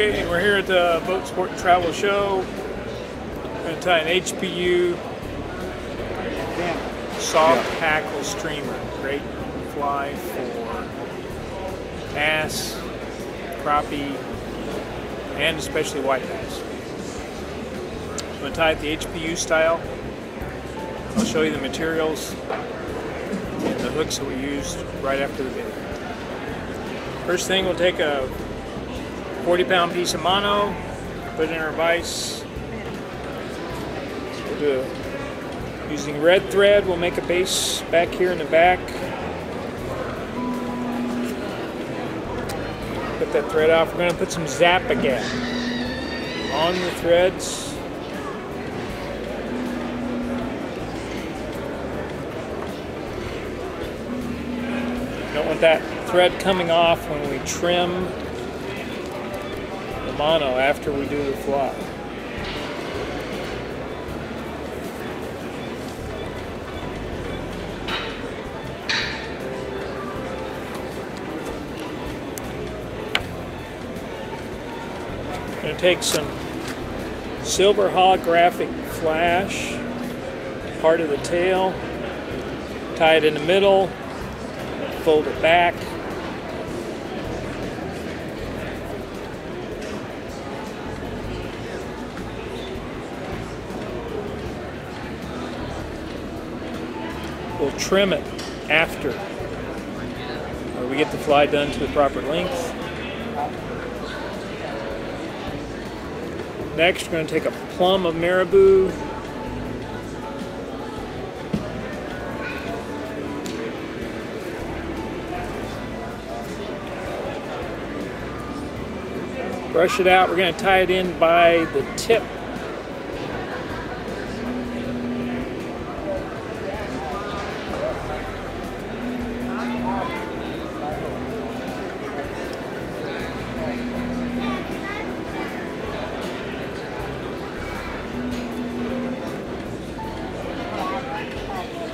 Okay, we're here at the Boat Sport and Travel Show. We're going to tie an HPU Soft Hackle streamer. Great fly for bass, crappie, and especially white bass. I'm going to tie it the HPU style. I'll show you the materials and the hooks that we used right after the video. First thing, we'll take a 40-pound piece of mono, put it in our vise. We'll do using red thread, we'll make a base back here in the back. Put that thread off. We're going to put some Zap-A-Gap on the threads. Don't want that thread coming off when we trim the mono after we do the fly. I'm going to take some silver holographic flash, part of the tail, tie it in the middle, fold it back. We'll trim it after we get the fly done to the proper length. Next, we're going to take a plum of marabou. Brush it out. We're going to tie it in by the tip.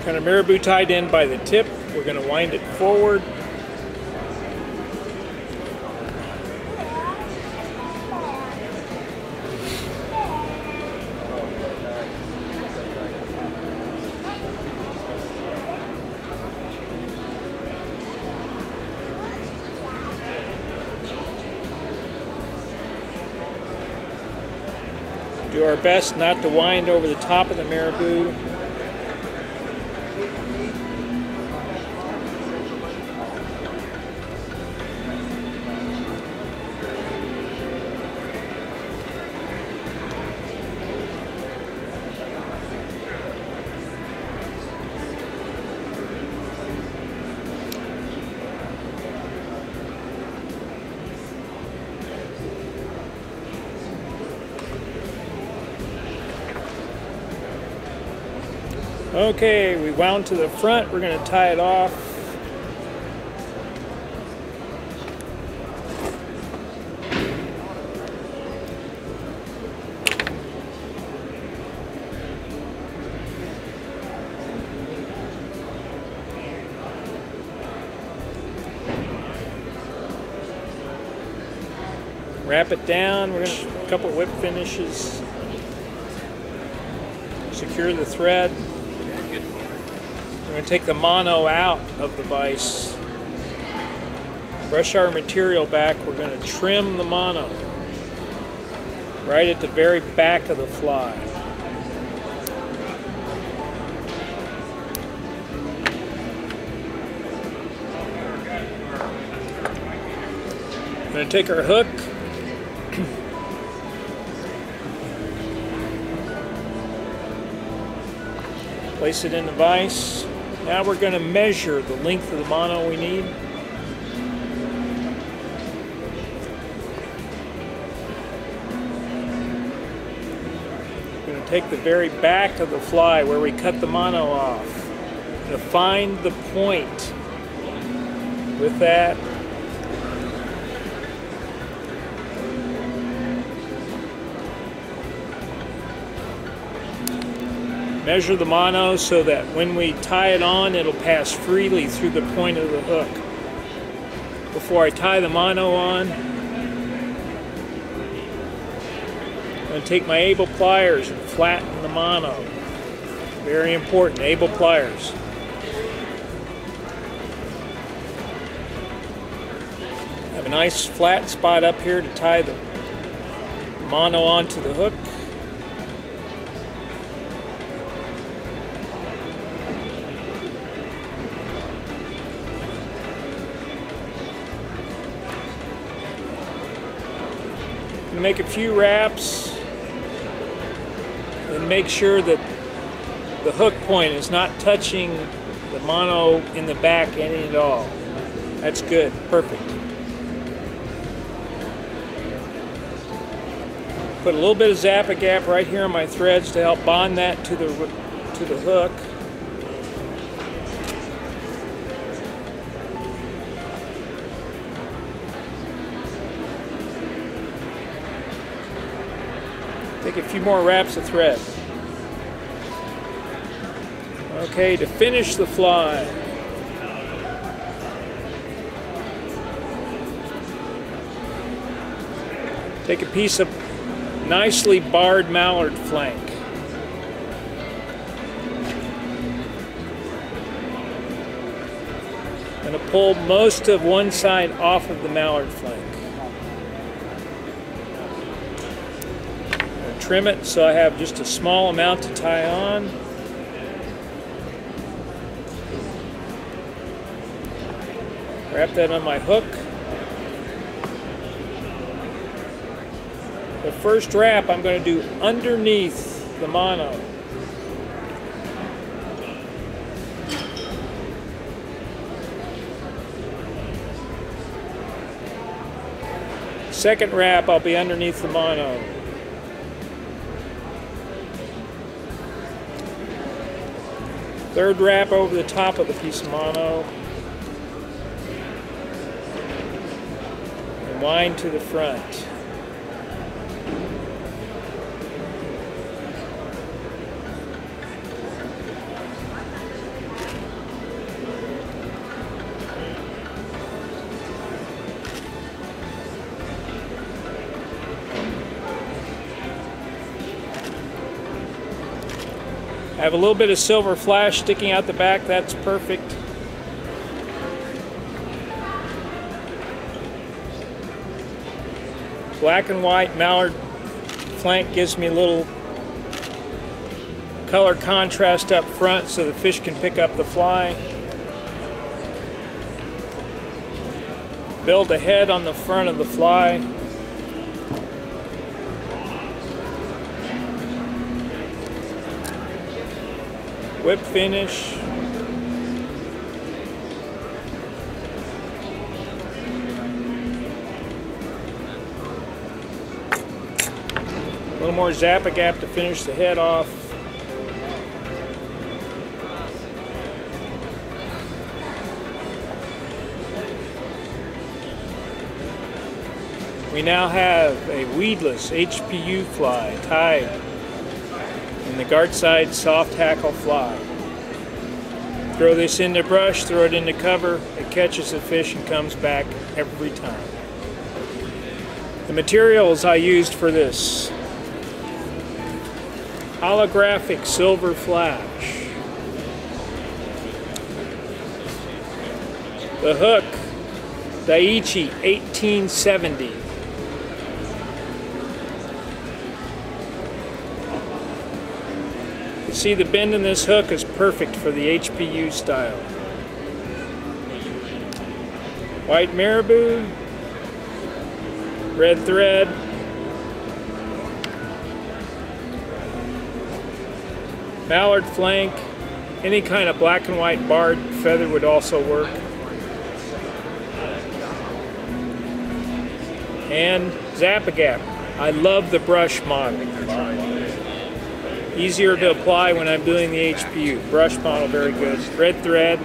Kind of marabou tied in by the tip. We're going to wind it forward. Do our best not to wind over the top of the marabou. Okay, we wound to the front. We're going to tie it off. Wrap it down. We're going to a couple whip finishes. Secure the thread. We're going to take the mono out of the vise, brush our material back. We're going to trim the mono right at the very back of the fly. We're going to take our hook, place it in the vise. Now we're going to measure the length of the mono we need. We're going to take the very back of the fly where we cut the mono off. We're going to find the point with that. Measure the mono so that when we tie it on, it'll pass freely through the point of the hook. Before I tie the mono on, going to take my able pliers and flatten the mono. Very important, able pliers. I have a nice flat spot up here to tie the mono onto the hook. Make a few wraps and make sure that the hook point is not touching the mono in the back any at all. That's good, perfect. Put a little bit of Zap-A-Gap right here on my threads to help bond that to the hook. Take a few more wraps of thread. Okay, to finish the fly, take a piece of nicely barred mallard flank. I'm going to pull most of one side off of the mallard flank. Trim it so I have just a small amount to tie on. Wrap that on my hook. The first wrap I'm going to do underneath the mono. Second wrap I'll be underneath the mono. Third wrap over the top of the piece of mono. And wind to the front. I have a little bit of silver flash sticking out the back, that's perfect. Black and white mallard flank gives me a little color contrast up front so the fish can pick up the fly. Build a head on the front of the fly. Whip finish. A little more Zap-A-Gap to finish the head off. We now have a weedless HPU fly tied in the Gartside Soft Hackle fly. Throw this in the brush, throw it in the cover, it catches the fish and comes back every time. The materials I used for this: holographic silver flash, the hook, Daiichi 1870. See, the bend in this hook is perfect for the HPU style. White marabou, red thread, mallard flank, any kind of black and white barred feather would also work. And Zap-A-Gap. I love the brush model. Easier to apply when I'm doing the HPU. Brush model, very good. Red thread.